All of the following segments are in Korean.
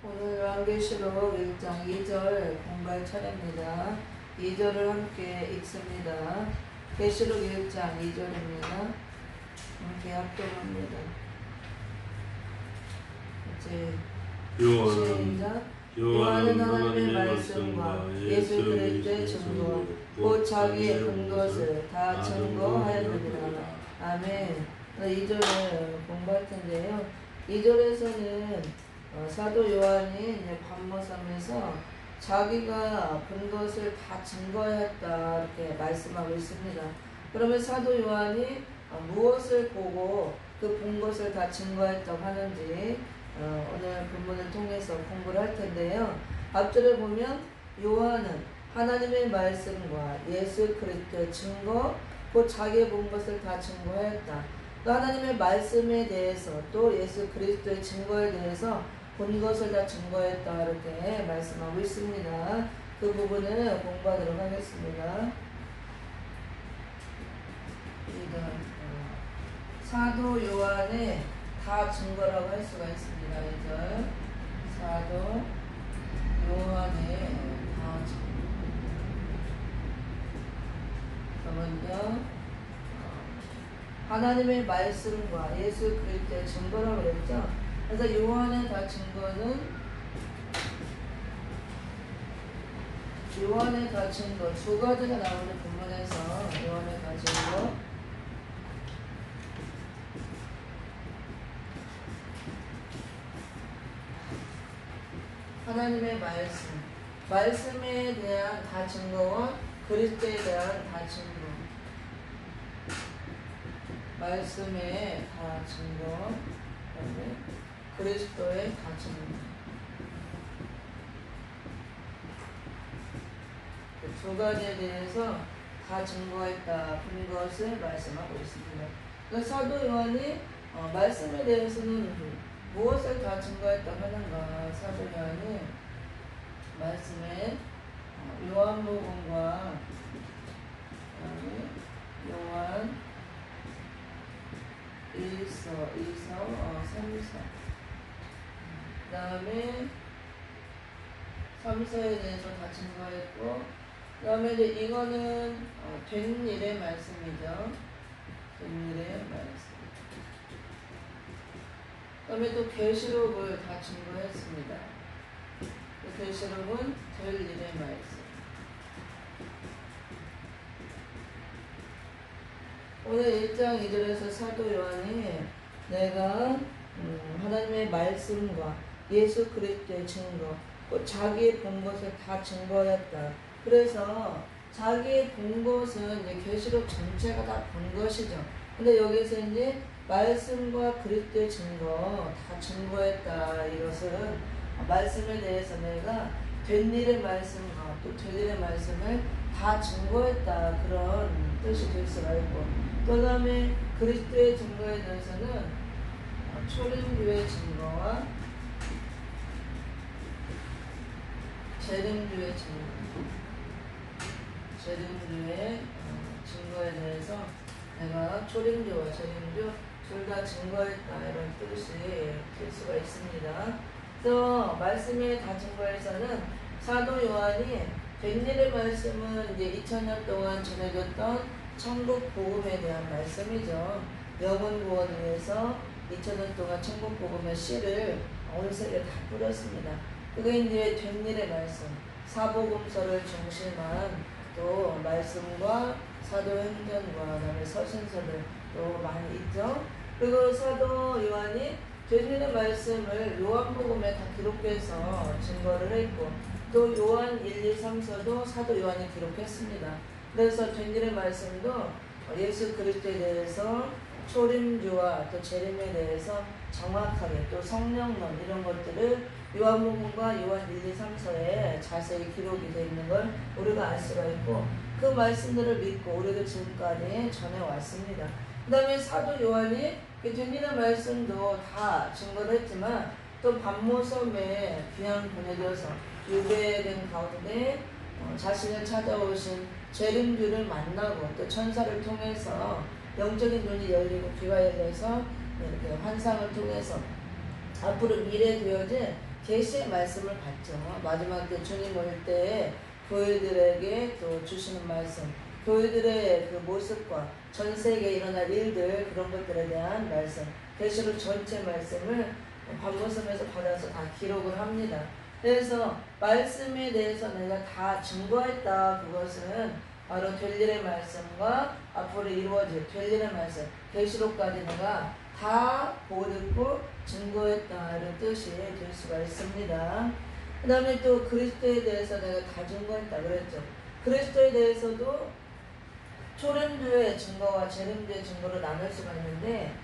오늘 요한계시록 1장 2절 공부할 차례입니다. 2절을 함께 읽습니다. 계시록 1장 2절입니다. 함께 합독합니다. 이제 시작. 요한은 하나님의 말씀과 예수 그리스도의 증거 곧 자기의 본 것을 다 증거하였느니라. 아멘. 2절을 공부할 텐데요. 2절에서는 사도 요한이 이제 반모섬에서 자기가 본 것을 다 증거했다 이렇게 말씀하고 있습니다. 그러면 사도 요한이 무엇을 보고 그 본 것을 다 증거했다고 하는지 오늘 본문을 통해서 공부를 할 텐데요. 앞절에 보면 요한은 하나님의 말씀과 예수 그리스도의 증거 곧 자기의 본 것을 다 증거했다. 또 하나님의 말씀에 대해서 또 예수 그리스도의 증거에 대해서 본 것을 다 증거했다 이렇게 말씀하고 있습니다. 그 부분을 공부하도록 하겠습니다. 사도 요한의 다 증거라고 할 수가 있습니다. 이제 사도 요한의 다 증거. 먼저 하나님의 말씀과 예수 그리스도의 증거라고 그랬죠. 그래서 요한의 다 증거는 요한의 다 증거 두 가지가 나오는 본문에서 요한의 다 증거 하나님의 말씀에 대한 다 증거와 그리스도에 대한 다 증거 말씀의 다 증거 그리스도의 다 증거 두 가지에 대해서 다 증거했다 본 것을 말씀하고 있습니다. 그러니까 사도 요한이 말씀에 대해서는 무엇을 다 증거했다고 하는가. 사도 요한이 말씀에 요한복음과 요한 1서, 2서, 3서 그 다음에 3서에 대해서 다 증거했고 그 다음에 이제 이거는 된 일의 말씀이죠. 된 일의 말씀. 그 다음에 또 계시록을 다 증거했습니다. 계시록은 될 일의 말씀. 오늘 1장 2절에서 사도 요한이 내가 하나님의 말씀과 예수 그리스도의 증거 곧 자기의 본 것을 다 증거했다. 그래서 자기의 본 것은 이제 계시록 전체가 다 본 것이죠. 근데 여기서 이제 말씀과 그리스도의 증거 다 증거했다. 이것은 말씀에 대해서 내가 된 일의 말씀과 또 될 일의 말씀을 다 증거했다. 그런 뜻이 될 수가 있고 그 다음에 그리스도의 증거에 대해서는 초림주의 증거와 재림주의 증거에 대해서 내가 초림주와 재림주 둘 다 증거했다 이런 뜻이 될 수가 있습니다. 그래서 말씀의 다 증거에서는 사도 요한이 된 일의 말씀은 이제 2000년 동안 전해졌던 천국 복음에 대한 말씀이죠. 영혼 구원을 위해서 2000년 동안 천국 복음의 씨를 온 세계에 다 뿌렸습니다. 그게 이제 된 일의 말씀, 사복음서를 중심한 또 말씀과 사도행전과 그다음에 서신서들 또 많이 있죠. 그리고 사도 요한이 된 일의 말씀을 요한복음에 다 기록해서 증거를 했고 또 요한 1, 2, 3서도 사도 요한이 기록했습니다. 그래서 된 일의 말씀도 예수 그리스도에 대해서 초림주와 또 재림에 대해서 정확하게 또 성령론 이런 것들을 요한복음과 요한 1, 2, 3서에 자세히 기록이 되어 있는 걸 우리가 알 수가 있고 그 말씀들을 믿고 우리도 지금까지 전해왔습니다. 그 다음에 사도 요한이 된 일의 말씀도 다 증거를 했지만 또 반모섬에 귀양 보내져서 유배된 가운데 자신을 찾아오신 재림주를 만나고 또 천사를 통해서 영적인 눈이 열리고 귀가 열려서 이렇게 환상을 통해서 앞으로 미래 되어질 계시의 말씀을 받죠. 마지막 때 주님 올 때 교회들에게 또 주시는 말씀, 교회들의 그 모습과 전 세계에 일어날 일들, 그런 것들에 대한 말씀, 계시록 전체 말씀을 반모섬에서 받아서 다 기록을 합니다. 그래서 말씀에 대해서 내가 다 증거했다. 그것은 바로 될 일의 말씀과 앞으로 이루어질 될 일의 말씀, 계시록까지 내가 다 보듣고 증거했다. 이런 뜻이 될 수가 있습니다. 그 다음에 또 그리스도에 대해서 내가 다 증거했다 그랬죠. 그리스도에 대해서도 초림주의 증거와 재림주의 증거로 나눌 수가 있는데,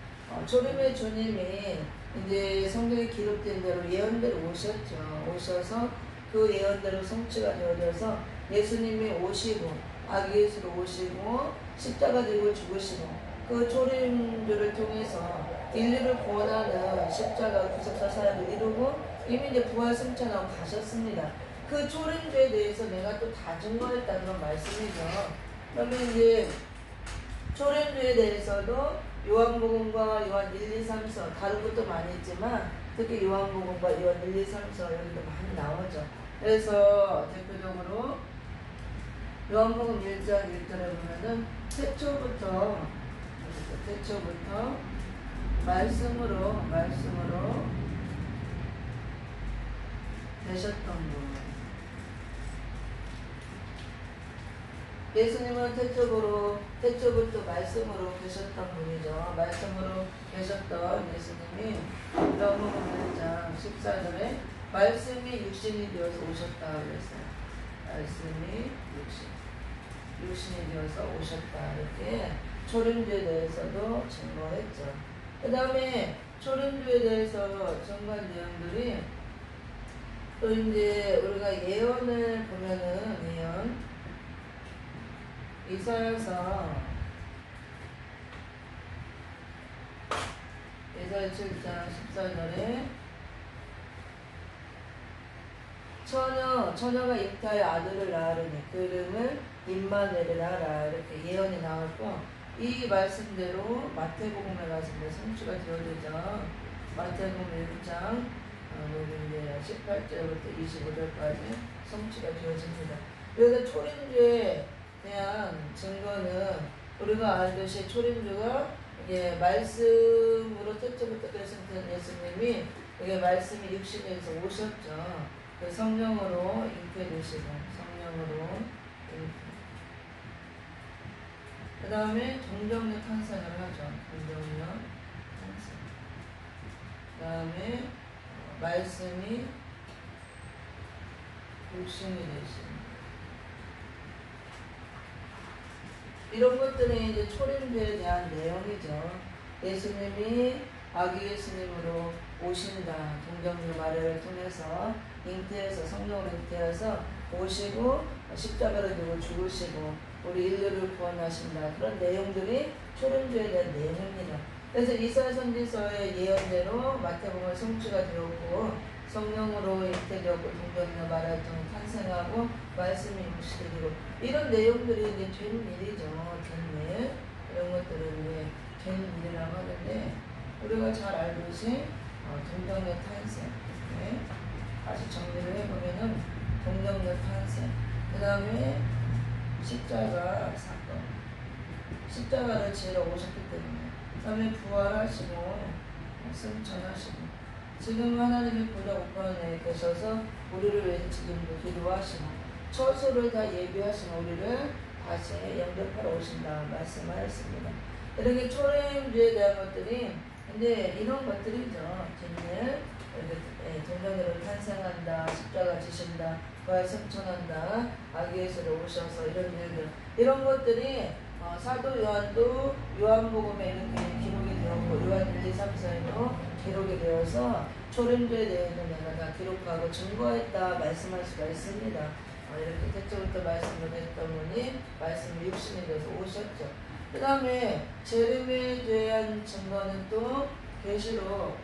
초림의 주님이 이제 성경에 기록된 대로 예언대로 오셔서 그 예언대로 성취가 되어져서 예수님이 오시고 아기 예수로 오시고 십자가 지고 죽으시고 그 초림주를 통해서 인류를 구원하는 십자가 구속사 사역을 이루고 이미 이제 부활 승천하고 가셨습니다. 그 초림주에 대해서 내가 또 다 증거했다는 그런 말씀이죠. 그러면 이제 초림주에 대해서도 요한복음과 요한 1, 2, 3서 다른 것도 많이 있지만 특히 요한복음과 요한 1, 2, 3서 여기도 많이 나오죠. 그래서 대표적으로 요한복음 1장 1절에 보면은 태초부터 말씀으로 되셨던 분. 예수님은 태초부터 말씀으로 계셨던 분이죠. 말씀으로 계셨던 예수님이 요한복음 1장 14절에 말씀이 육신이 되어서 오셨다 그랬어요. 말씀이 육신이 되어서 오셨다. 이렇게 초림주에 대해서도 증거했죠. 그 다음에 초림주에 대해서 증거한 내용들이 또 이제 우리가 예언을 보면은 예언 이사야서 7장 14절에 처녀가 잉태하여 아들을 낳으리니 그 이름을 임마누엘이라 이렇게 예언이 나왔고 이 말씀대로 마태복음에 가서 성취가 되어지죠. 마태복음 1장 여기 이제 18절부터 25절까지 성취가 되어집니다. 그래서 초림주에 대한 증거는 우리가 알듯이 초림주가 이게 말씀으로 태초부터 계셨던 예수님이 이게 말씀이 육신에서 오셨죠. 그 성령으로 잉태되시고 그 다음에 동정녀 탄생을 하죠. 동정녀 탄생. 그 다음에 말씀이 육신이 되시고 이런 것들이 이제 초림주에 대한 내용이죠. 예수님이 아기 예수님으로 오신다. 동정녀 마리아를 통해서 잉태해서 성령으로 잉태해서 오시고 십자가를 지고 죽으시고 우리 인류를 구원하신다. 그런 내용들이 초림주에 대한 내용입니다. 그래서 이사야 선지서의 예언대로 마태복음 성취가 되었고 성령으로 잉태되었고 동정녀 마리아를 통해 탄생하고 말씀이 육신이 되고 이런 내용들이 이제 된 일이죠. 된 일. 이런 것들은 이제 된 일이라고 하는데 우리가 잘 알듯이 동정녀 탄생. 네. 다시 정리를 해보면은 동정녀 탄생. 그 다음에 십자가 사건. 십자가를 지러 오셨기 때문에. 그 다음에 부활하시고 승천하시고 지금 하나님의 보좌 우편에 계셔서 우리를 위해서 지금도 기도하시고 처소를 다 예비하시고 우리를 다시 영접하러 오신다 말씀하였습니다. 이렇게 초림주에 대한 것들이 근데 이런 것들이죠. 뒷일 동정녀를 탄생한다, 십자가 지신다, 부활 승천한다, 아기 예수로 오셔서 이런 일들 이런 것들이 사도 요한도 요한복음에 이렇게 기록이 되었고 요한 1, 2, 3서에도 기록이 되어서 초림주에 대해서 내가 다 기록하고 증거했다 말씀할 수가 있습니다. 이렇게 태초부터 말씀을 했던 분이 말씀이 육신이 돼서 오셨죠. 그 다음에 재림에 대한 증거는 또 계시록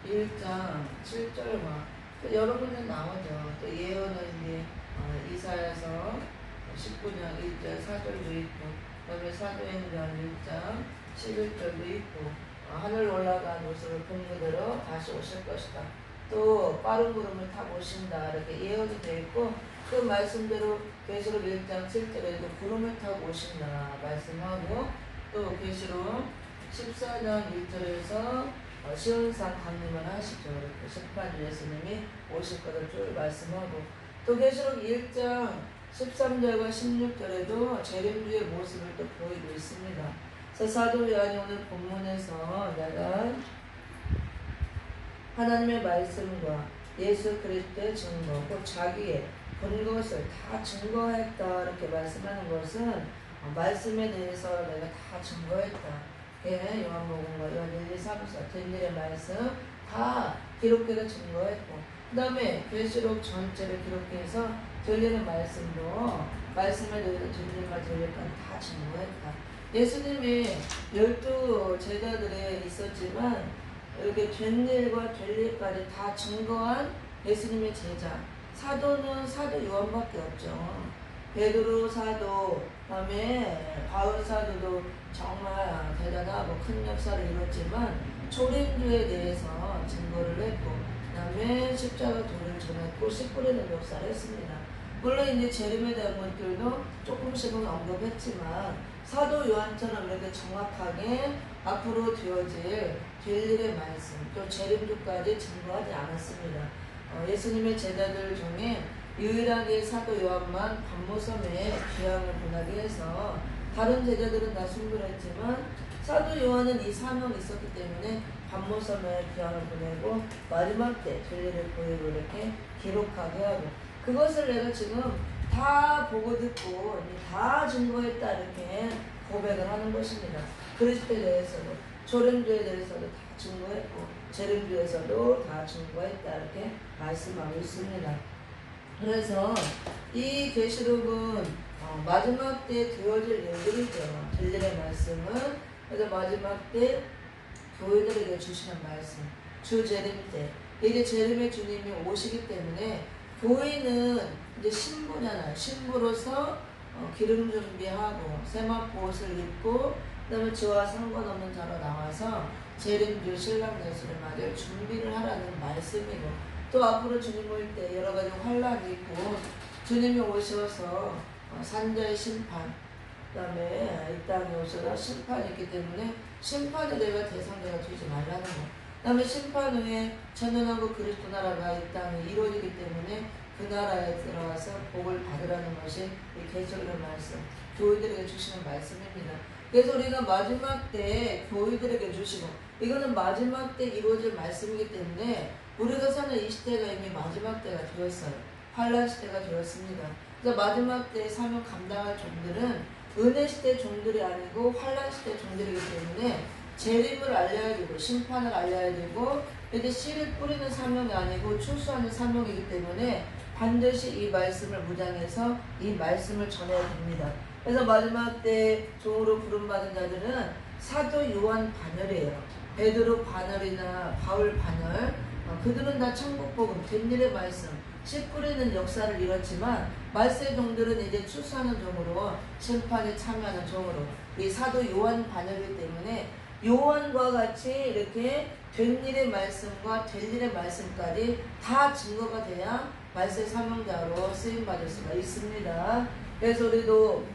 1장 7절과 여러 군데 나오죠. 또 예언은 이제 이사야서 19장 1절 4절도 있고 그 다음에 사도행전 1장 11절도 있고 하늘 올라간 모습을 본 그대로 다시 오실 것이다. 또 빠른 구름을 타고 오신다. 이렇게 예언이 되어 있고 그 말씀대로 계시록 1장 7절에도 구름을 타고 오신다 말씀하고 또 계시록 14장 1절에서 시온산 강림을 하시죠. 이렇게 심판주 예수님이 오실 것을 쭉 말씀하고 또 계시록 1장 13절과 16절에도 재림주의 모습을 또 보이고 있습니다. 그래서 사도 요한이 오늘 본문에서 내가 하나님의 말씀과 예수 그리스도의 증거, 곧 자기의 본 것을 다 증거했다 이렇게 말씀하는 것은 말씀에 대해서 내가 다 증거했다. 예, 요한복음과 요한 1, 2, 3, 4 된 일의 말씀 다 기록해서 증거했고 그 다음에 계시록 전체를 기록해서 들리는 말씀도 말씀에 대해서 들리는가 들릴까지 다 증거했다. 예수님이 12 제자들에 있었지만 이렇게 된 일과 될 일까지 다 증거한 예수님의 제자 사도는 사도 요한밖에 없죠. 베드로 사도, 그다음에 바울 사도도 정말 대단하고 큰 역사를 이뤘지만 초림주에 대해서 증거를 했고, 그다음에 십자가 도를 전했고 씨 뿌리는 역사를 했습니다. 물론 이제 재림에 대한 것들도 조금씩은 언급했지만 사도 요한처럼 이렇게 정확하게 앞으로 되어질 될 일의 말씀 또 재림주까지 증거하지 않았습니다. 예수님의 제자들 중에 유일하게 사도 요한만 반모섬에 귀향을 보내게 해서 다른 제자들은 다 순교했지만 사도 요한은 이 사명이 있었기 때문에 반모섬에 귀향을 보내고 마지막 때 될 일을 보이고 이렇게 기록하게 하고 그것을 내가 지금 다 보고 듣고 다 증거했다 이렇게 고백을 하는 것입니다. 그리스도에 대해서도 초림주에 대해서도 다 증거했고 재림주에서도 다 증거했다 이렇게 말씀하고 있습니다. 그래서 이 계시록은 마지막 때 되어질 일들이죠. 될 일의 말씀은 그래서 마지막 때 교회들에게 주시는 말씀 주 재림 때 이제 재림의 주님이 오시기 때문에 교회는 이제 신부잖아요. 신부로서 기름 준비하고 세마포 옷을 입고 그다음에 저와 상관없는 자로 나와서 재림주 신랑 예수를 맞을 준비를 하라는 말씀이고 또 앞으로 주님 올 때 여러 가지 환란이 있고 주님이 오셔서 산자의 심판 그다음에 이 땅에 오셔서 심판이 있기 때문에 심판에 내가 대상자가 되지 말라는 거. 그다음에 심판 후에 천년하고 그리스도 나라가 이 땅에 이루어지기 때문에 그 나라에 들어가서 복을 받으라는 것이 이 계시록의 말씀, 교회들에게 주시는 말씀입니다. 그래서 우리가 마지막 때 교회들에게 주시고 이거는 마지막 때 이루어질 말씀이기 때문에 우리가 사는 이 시대가 이미 마지막 때가 되었어요. 환란 시대가 되었습니다. 그래서 마지막 때 사명 감당할 종들은 은혜 시대 종들이 아니고 환란 시대 종들이기 때문에 재림을 알려야 되고 심판을 알려야 되고 이제 씨를 뿌리는 사명이 아니고 출수하는 사명이기 때문에 반드시 이 말씀을 무장해서 이 말씀을 전해야 됩니다. 그래서 마지막 때 종으로 부름받은 자들은 사도 요한 반열이에요. 베드로 반열이나 바울 반열 그들은 다 천국복음 된 일의 말씀 씨 뿌리는 역사를 이뤘지만 말세 종들은 이제 출수하는 종으로 심판에 참여하는 종으로 이 사도 요한 반열이기 때문에 요한과 같이 이렇게 된 일의 말씀과 될 일의 말씀까지 다 증거가 돼야 말세 사명자로 쓰임받을 수가 있습니다. 그래서 우리도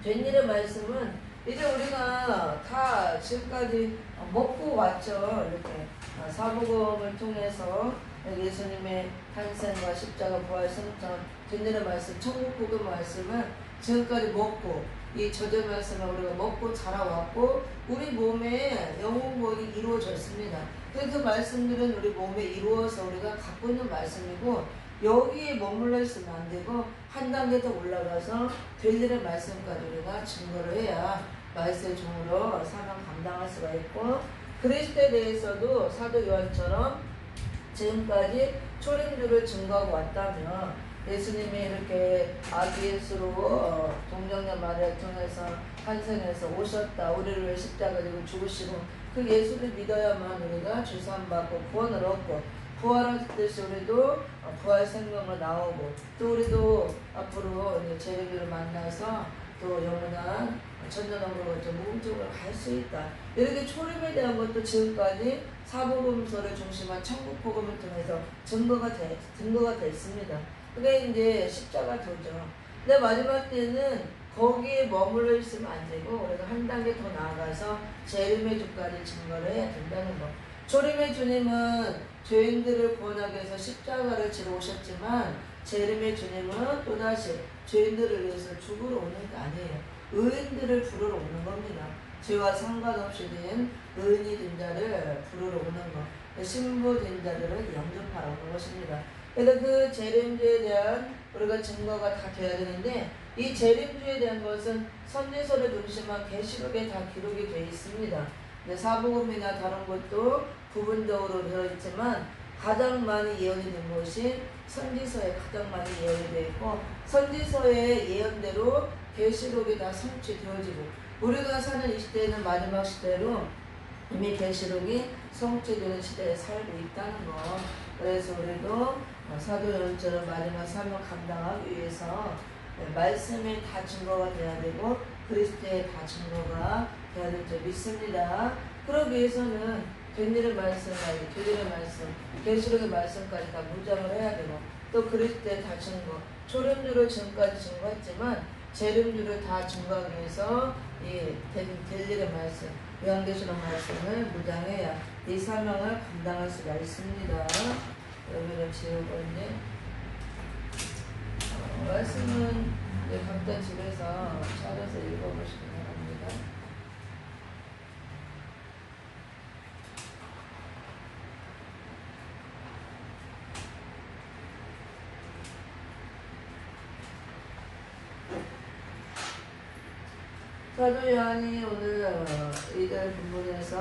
된 일의 말씀은 이제 우리가 다 지금까지 먹고 왔죠. 이렇게 사복음을 통해서 예수님의 탄생과 십자가 부활 승천 된 일의 말씀 천국복음 말씀을 지금까지 먹고 이 저주 말씀을 우리가 먹고 자라왔고 우리 몸에 영혼복이 이루어졌습니다. 그 말씀들은 우리 몸에 이루어서 우리가 갖고 있는 말씀이고 여기에 머물러 있으면 안 되고 한 단계 더 올라가서 될 일의 말씀까지 우리가 증거를 해야 말씀의 종으로 사명 감당할 수가 있고 그리스도에 대해서도 사도 요한처럼 지금까지 초림주를 증거하고 왔다면 예수님이 이렇게 아기 예수로 동정녀 마리아를 통해서 탄생해서 오셨다. 우리를 위해 십자가 지고 죽으시고 그 예수를 믿어야만 우리가 주사함받고 구원을 얻고 부활하듯이 우리도 부활 생명으로 나오고 또 우리도 앞으로 재림주를 만나서 또 영원한 전전원으로 무음쪽으로 갈 수 있다. 이렇게 초림에 대한 것도 지금까지 사복음서를 중심한 천국복음을 통해서 증거가 됐습니다. 그게 이제 십자가도죠. 근데 마지막 때는 거기에 머물러 있으면 안 되고, 그래서 한 단계 더 나아가서 재림의 주까지 증거를 해야 된다는 거. 초림의 주님은 죄인들을 구원하기 위해서 십자가를 지러 오셨지만, 재림의 주님은 또다시 죄인들을 위해서 죽으러 오는 게 아니에요. 의인들을 부르러 오는 겁니다. 죄와 상관없이 된 의인이 된 자를 부르러 오는 것. 신부된 자들을 영접하러 오는 것입니다. 그래서 그 재림주에 대한 우리가 증거가 다 돼야 되는데, 이 재림주에 대한 것은 선지서를 중심한 계시록에 다 기록이 되어 있습니다. 사복음이나 다른 것도 부분적으로 되어 있지만 가장 많이 예언이 된 것이 선지서에 가장 많이 예언이 되어 있고, 선지서의 예언대로 계시록이 다 성취되어지고, 우리가 사는 이 시대에는 마지막 시대로 이미 계시록이 성취되는 시대에 살고 있다는 거. 그래서 우리도 사도 요한처럼 마지막 사명 감당하기 위해서 말씀에 다 증거가 돼야 되고 그리스도에 다 증거가 돼야 될 줄 믿습니다. 그러기 위해서는 된 일의 말씀까지, 된 일의 말씀, 계시록의 말씀까지 다 무장을 해야 되고, 또 그리스도에 다 증거, 초림주를 지금까지 증거했지만 재림주를 다 증거하기 위해서 될 일의 말씀, 요한계시록 말씀을 무장해야 이 사명을 감당할 수가 있습니다. 그러면 지우고 이제 말씀은 이제 각자 집에서 찾아서 읽어보시기 바랍니다. 사도 요한이 오늘 이들 본문에서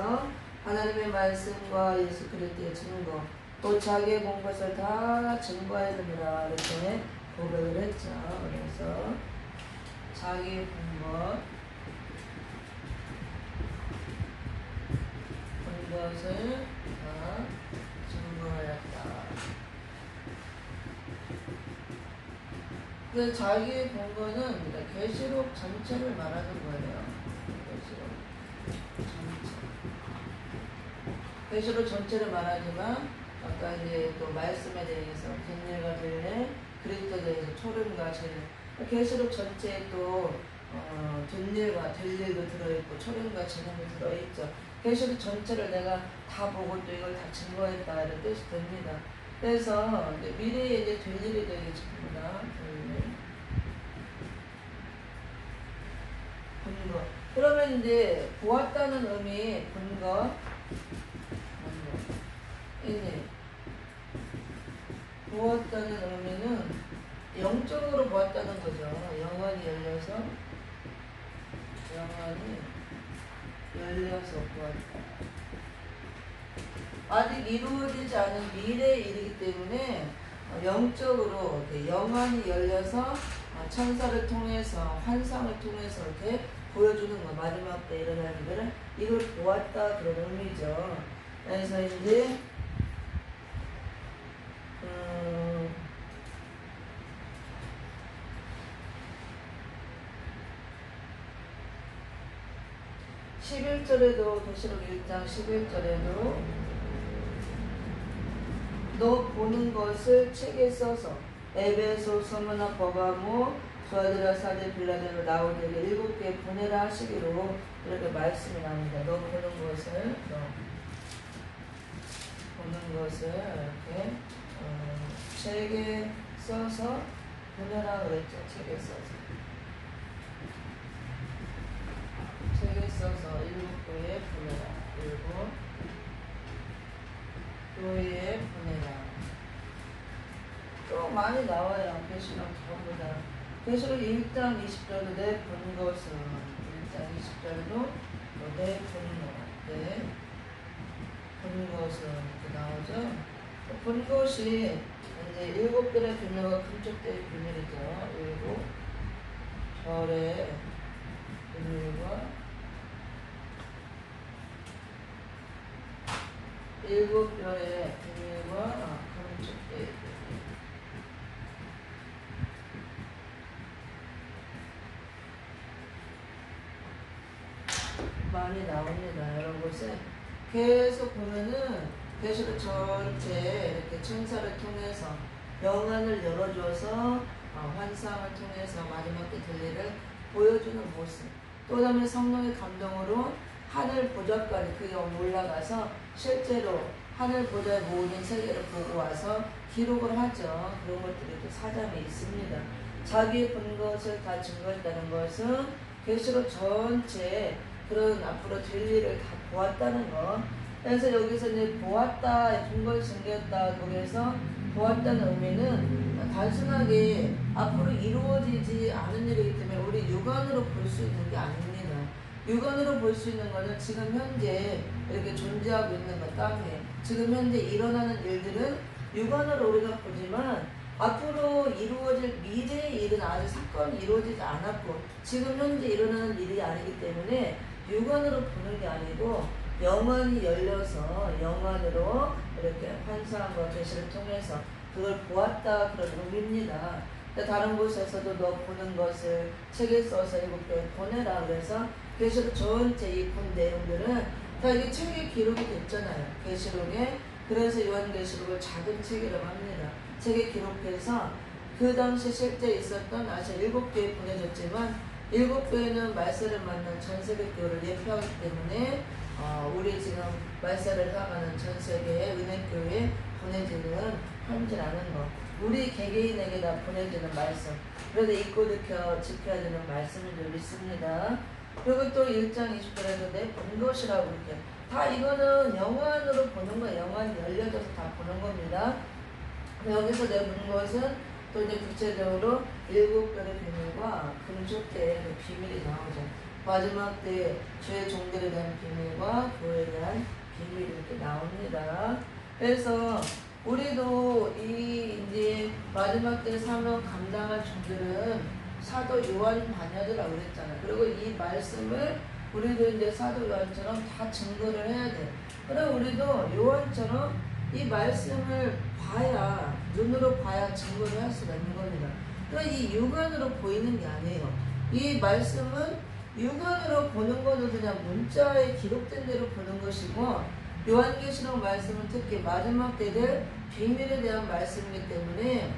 하나님의 말씀과 예수 그리스도의 증거, 또 자기의 본 것을 다 증거해야 됩니다. 이렇게 고백을 했죠. 그래서 자기 본 것을 다 증거하였다. 그 자기 본 거는 계시록 전체를 말하는 거예요. 계시록 전체를 말하지만 아까 이제 또 말씀에 대해서 된 일과 될일, 그리스도에 대해서 초림과 재림, 계시록 전체에 또 된 일과 될 일도 들어있고 초림과 재림도 들어있죠. 계시록 전체를 내가 다 보고 또 이걸 다 증거했다 이런 뜻이 됩니다. 그래서 이제 미래에 이제 될 일이 되겠습니다. 본거. 그러면 이제 보았다는 의미 본거. 이제 보았다는 의미는 영적으로 보았다는 거죠. 영안이 열려서 보았다. 아직 이루어지지 않은 미래의 일이기 때문에 영적으로 영안이 열려서 천사를 통해서 환상을 통해서 이렇게 보여주는 거. 마지막 때 일어날 일들은 이걸 보았다 그런 의미죠. 그래서 이제 11절에도 계시록 1장 11절에도 너 보는 것을 책에 써서 에베소, 서머나, 버가모, 수아드라, 사데, 빌라델로, 라오디게에 7개 보내라 하시기로 이렇게 말씀이 나옵니다. 너 보는 것을 이렇게 책에 써서 보내라 그랬죠. 책에 써서 7 교회에 보내라. 그리고 교회에 보내라. 또 많이 나와요. 계시록 전부 다. 계시록 1장 20절도 내 본 것은 1장 20절도 내 본 것은 이렇게 나오죠. 본 것이 이제 7별의 비밀과 금쪽대의 비밀이죠. 7별의 비밀과 7별의 비밀과 금쪽대의 비밀. 많이 나옵니다. 이런 곳에 계속 보면은 계시록 전체 이렇게 천사를 통해서 영안을 열어줘서 환상을 통해서 마지막 때 될 일을 보여주는 모습. 또 다음에 성령의 감동으로 하늘 보좌까지 그게 올라가서 실제로 하늘 보좌의 모든 세계를 보고 와서 기록을 하죠. 그런 것들이 또 사장에 있습니다. 자기의 본 것을 다 증거했다는 것은 계시록 전체 그런 앞으로 될 일을 다 보았다는 것. 그래서 여기서 이제 보았다, 본 걸 증거했다, 거기에서 보았다는 의미는 단순하게 앞으로 이루어지지 않은 일이기 때문에 우리 육안으로 볼 수 있는 게 아닙니다. 육안으로 볼 수 있는 것은 지금 현재 이렇게 존재하고 있는 것 땅에 지금 현재 일어나는 일들은 육안으로 우리가 보지만 앞으로 이루어질 미래의 일은 아직 사건이 이루어지지 않았고 지금 현재 일어나는 일이 아니기 때문에 육안으로 보는 게 아니고 영안이 열려서 영안으로 이렇게 환상과 계시를 통해서 그걸 보았다 그런 의미입니다. 다른 곳에서도 너 보는 것을 책에 써서 7개 보내라 그래서 계시록 전체 이 본 내용들은 다 이게 책에 기록이 됐잖아요. 계시록에. 그래서 요한계시록을 작은 책이라고 합니다. 책에 기록해서 그 당시 실제 있었던 아시아 7교회 보내졌지만 7교회는 말세를 만난 전세계 교회를 예표하기 때문에 우리 지금 말세를 향하는 전세계의 은혜교회에 보내지는 현재라는 것. 우리 개개인에게 다 보내지는 말씀. 그래서 잊고 지켜야 되는 말씀을 좀 믿습니다. 그리고 또 1장 20절에도 내 본 것이라고 이렇게. 다 이거는 영안으로 보는 거예요. 영안이 열려져서 다 보는 겁니다. 여기서 내 본 것은 또 이제 구체적으로 7별의 비밀과 금식 때의 그 비밀이 나오죠. 마지막 때 주의 종들에 대한 비밀과 교회에 대한 비밀이 이렇게 나옵니다. 그래서 우리도 이 이제 마지막 때 사명 감당할 종들은 사도 요한 자녀들이라고 그랬잖아요. 그리고 이 말씀을 우리도 이제 사도 요한처럼 다 증거를 해야 돼. 그럼 우리도 요한처럼 이 말씀을 봐야 눈으로 봐야 증거를 할 수가 있는 겁니다. 그러니까 이 육안으로 보이는 게 아니에요. 이 말씀은 육안으로 보는 거는 그냥 문자에 기록된 대로 보는 것이고 요한계시록 말씀은 특히 마지막 때들 비밀에 대한 말씀이기 때문에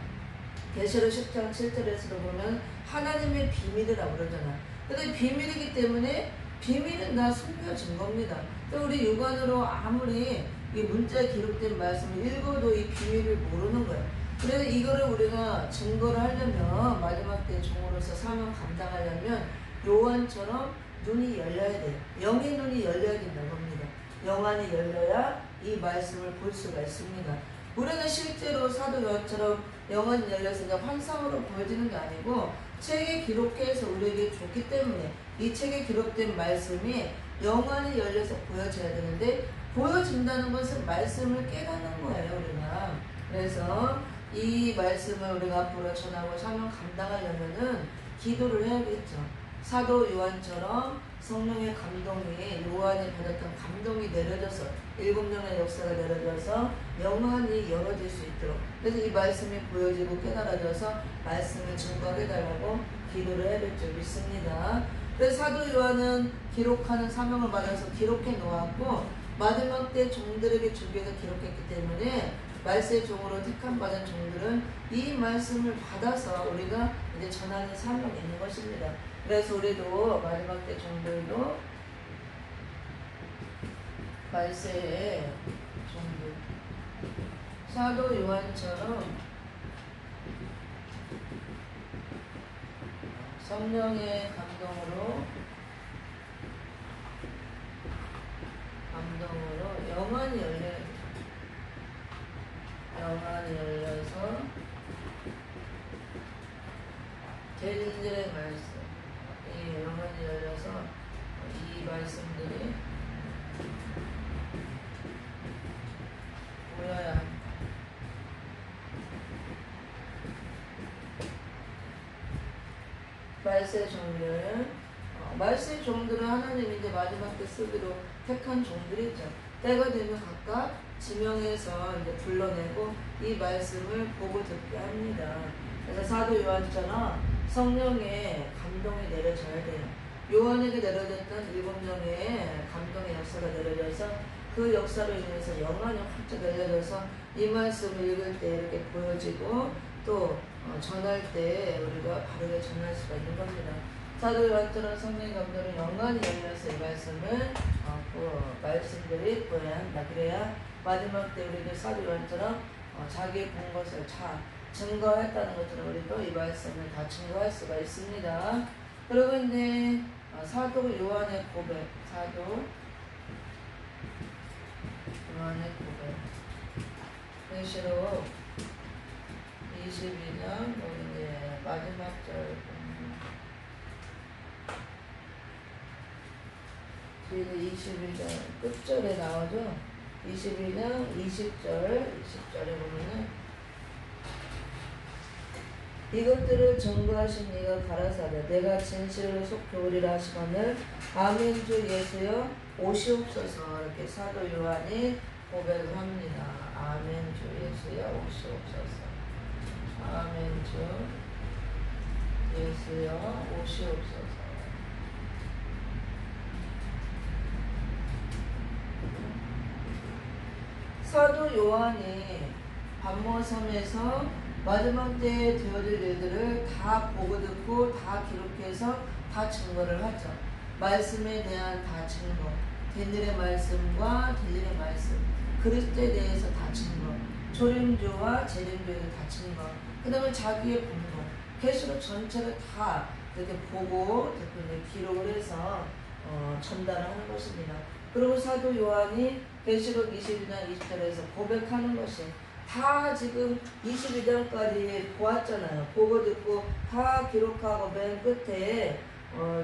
계시록 10장 7절에서 보면 하나님의 비밀이라고 그러잖아. 근데 비밀이기 때문에 비밀은 다 숨겨진 겁니다. 또 우리 육안으로 아무리 이 문자에 기록된 말씀을 읽어도 이 비밀을 모르는 거예요. 그래서 이거를 우리가 증거를 하려면 마지막 때 종으로서 사명 감당하려면 요한처럼 눈이 열려야 돼요. 영의 눈이 열려야 된다고 합니다. 영안이 열려야 이 말씀을 볼 수가 있습니다. 우리는 실제로 사도 요한처럼 영안이 열려서 그냥 환상으로 보여지는 게 아니고 책에 기록해서 우리에게 줬기 때문에 이 책에 기록된 말씀이 영안이 열려서 보여져야 되는데 보여진다는 것은 말씀을 깨닫는 거예요, 우리가. 그래서 이 말씀을 우리가 앞으로 전하고 사명 감당하려면은 기도를 해야겠죠. 사도 요한처럼 성령의 감동이 요한이 받았던 감동이 내려져서 7년의 역사가 내려져서 영안이 열어질 수 있도록 그래서 이 말씀이 보여지고 깨달아져서 말씀을 증거해달라고 기도를 해야될 줄 믿습니다. 그래서 사도 요한은 기록하는 사명을 받아서 기록해 놓았고 마지막 때 종들에게 주기해서 기록했기 때문에 말세의 종으로 택함 받은 종들은 이 말씀을 받아서 우리가 이제 전하는 사명이 있는 것입니다. 그래서 우리도 마지막 때 종들도 말세의 종들 사도 요한처럼 성령의 감동으로 영안이 열려서 제일들의 말씀 이 영안이 열려서 이 말씀들이 보여야 합니다. 말세의 종들은 하나님이 이제 마지막 때 쓰기로 택한 종들이죠. 때가 되면 각각 지명해서 이제 불러내고 이 말씀을 보고 듣게 합니다. 그래서 사도 요한처럼 성령의 감동이 내려져야 돼요. 요한에게 내려졌던 7명의 감동의 역사가 내려져서 그 역사로 인해서 영안이 확 열려져서 이 말씀을 읽을 때 이렇게 보여지고 또 전할 때 우리가 바르게 전할 수가 있는 겁니다. 사도 요한처럼 성령의 감동으로 영안이 열려서 이 말씀을 말씀들이 보여야 한다. 그래야 마지막 때 우리도 사도 요한처럼 자기 본 것을 다 증거했다는 것처럼 우리도 이 말씀을 다 증거할 수가 있습니다. 그리고 이제 사도 요한의 고백, 사도 요한의 고백, 계시록 22장 이제 마지막 절 뒤에 21장 끝절에 나오죠. 22장 20절에 보면은 이것들을 증거하신 이가 가라사대 내가 진실로 속히 오리라 하시거늘 아멘 주 예수여 오시옵소서. 이렇게 사도 요한이 고백을 합니다. 아멘 주 예수여 오시옵소서. 아멘 주 예수여 오시옵소서. 사도 요한이 반모섬에서 마지막 때에 되어질 일들을 다 보고 듣고 다 기록해서 다 증거를 하죠. 말씀에 대한 다 증거, 된 일의 말씀과 될 일의 말씀, 그리스도에 대해서 다 증거, 조림조와 재림조에 다 증거, 그 다음에 자기의 본문, 계시록 전체를 다 이렇게 보고 기록을 해서 전달을 하는 것입니다. 그리고 사도 요한이 계시록 22장 20절에서 고백하는 것이 다 지금 22장까지 보았잖아요. 보고 듣고 다 기록하고 맨 끝에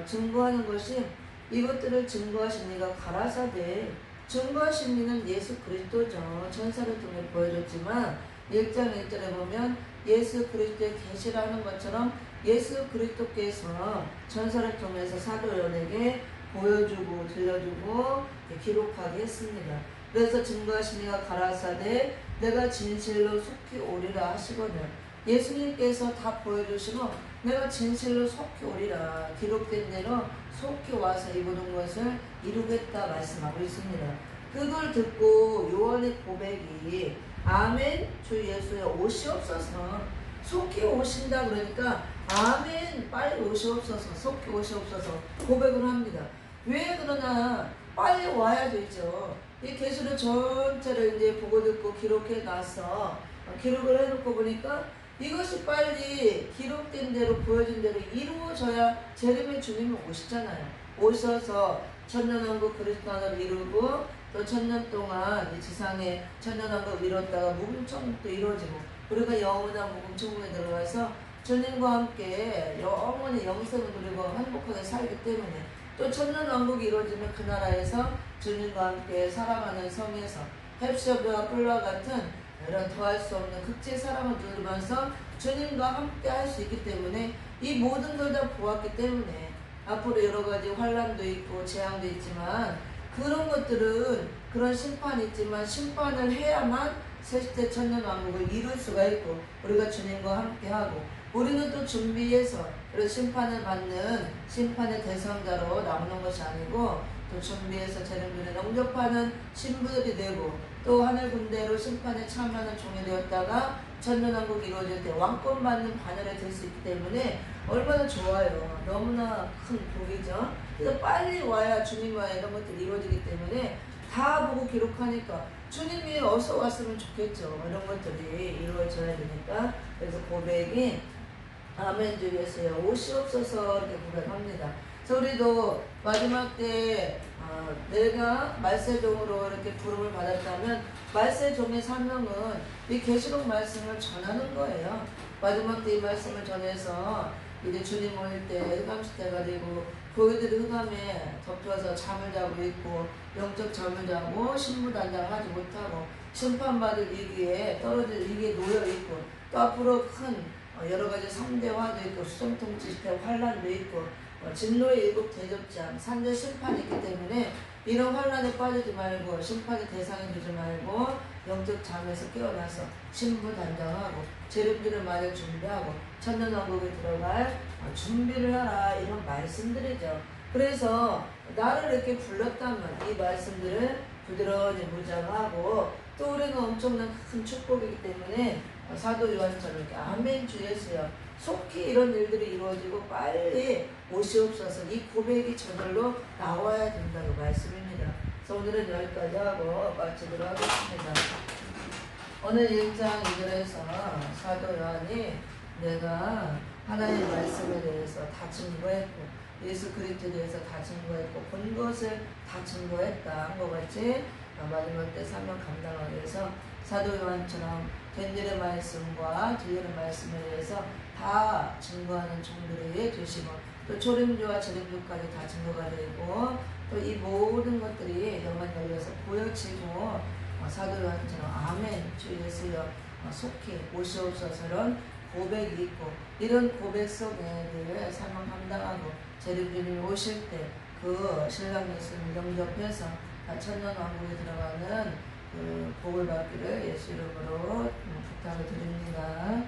증거하는 것이 이것들을 증거하신 이가 가라사대 증거하신 이는 예수 그리스도죠. 천사를 통해 보여줬지만 1장 1절에 보면 예수 그리스도의 계시라는 것처럼 예수 그리스도께서 천사를 통해서 사도 요한에게 보여주고 들려주고 기록하게 했습니다. 그래서 증거하신 이가 가라사대 내가 진실로 속히 오리라 하시거든. 예수님께서 다 보여주시고 내가 진실로 속히 오리라 기록된 대로 속히 와서 이 모든 것을 이루겠다 말씀하고 있습니다. 그걸 듣고 요한의 고백이 아멘 주 예수여 오시옵소서. 속히 오신다 그러니까 아멘 빨리 오시옵소서. 속히 오시옵소서 고백을 합니다. 왜 그러나 빨리 와야 되죠. 이 계시록 전체를 이제 보고 듣고 기록해 놔서 기록을 해놓고 보니까 이것이 빨리 기록된 대로 보여진 대로 이루어져야 재림의 주님은 오시잖아요. 오셔서 천년왕국 그리스도 하나를 이루고 또 천년 동안 이 지상에 천년왕국 이뤘다가 무궁천국도 이루어지고 우리가 영원한 무궁천국에 들어가서 주님과 함께 영원히 영생을 누리고 행복하게 살기 때문에 또 천년왕국이 이루어지면 그 나라에서 주님과 함께 살아가는 성에서 헵시아와 뿔과 같은 이런 더할 수 없는 극지의 사랑을 누리면서 주님과 함께 할 수 있기 때문에 이 모든 걸 다 보았기 때문에 앞으로 여러 가지 환난도 있고 재앙도 있지만 그런 것들은 그런 심판이 있지만 심판을 해야만 세시대 천년왕국을 이룰 수가 있고 우리가 주님과 함께 하고 우리는 또 준비해서 그런 심판을 받는 심판의 대상자로 남는 것이 아니고 또 준비해서 재림전에 영접하는 신부들이 되고 또 하늘 군대로 심판에 참여하는 종이 되었다가 천년왕국이 이루어질 때 왕권 받는 반열에 될 수 있기 때문에 얼마나 좋아요. 너무나 큰 복이죠. 그래서 빨리 와야 주님과 이런 것들이 이루어지기 때문에 다 보고 기록하니까 주님이 어서 왔으면 좋겠죠. 이런 것들이 이루어져야 되니까. 그래서 고백이 아멘 주 예수여 오시옵소서 이렇게 고백합니다. 그래서 우리도 마지막 때 내가 말세종으로 이렇게 부름을 받았다면 말세종의 사명은 이 계시록 말씀을 전하는 거예요. 마지막 때 이 말씀을 전해서 이제 주님 올 때 흑암시대가 되고 교회들이 흑암에 덮여서 잠을 자고 있고 영적 잠을 자고 신부단장하지 못하고 심판받을 위기에 떨어질 위기에 놓여있고 또 앞으로 큰 여러 가지 3대화도 있고 수정통치 시대 환란도 있고 진노의 7 대접장 산재 심판이 있기 때문에 이런 환란에 빠지지 말고 심판의 대상이 되지 말고 영적 잠에서 깨어나서 신부 단장하고 재림주를 맞을 준비하고 천년왕국에 들어갈 준비를 하라 이런 말씀들이죠. 그래서 나를 이렇게 불렀다면 이 말씀들을 부드러워지 무장하고 또 우리가 엄청난 큰 축복이기 때문에 사도 요한처럼 이렇게 아멘 주 예수여 속히 이런 일들이 이루어지고 빨리 오시옵소서 이 고백이 저절로 나와야 된다고 말씀입니다. 그래서 오늘은 여기까지 하고 마치도록 하겠습니다. 오늘 1장 2절에서 사도 요한이 내가 하나님의 말씀에 대해서 다 증거했고 예수 그리스도에 대해서 다 증거했고 본 것을 다 증거했다 한 것 같이 마지막 때 사명 감당하기 위해서 사도 요한처럼 된 일의 말씀과 뒤일의 말씀에 대해서 다 증거하는 종들이 되시고 또 초림주와 절임주까지 다 증거가 되고 또 이 모든 것들이 영안 열려서 보여지고 사도 요한처럼 아멘 주 예수여 속히 오시옵소서런 고백이 있고 이런 고백 속에 늘 사명 감당하고 재림주님이 오실 때 그 신랑 예수님을 영접해서 천년왕국에 들어가는 그 복을 받기를 예수 이름으로 부탁을 드립니다.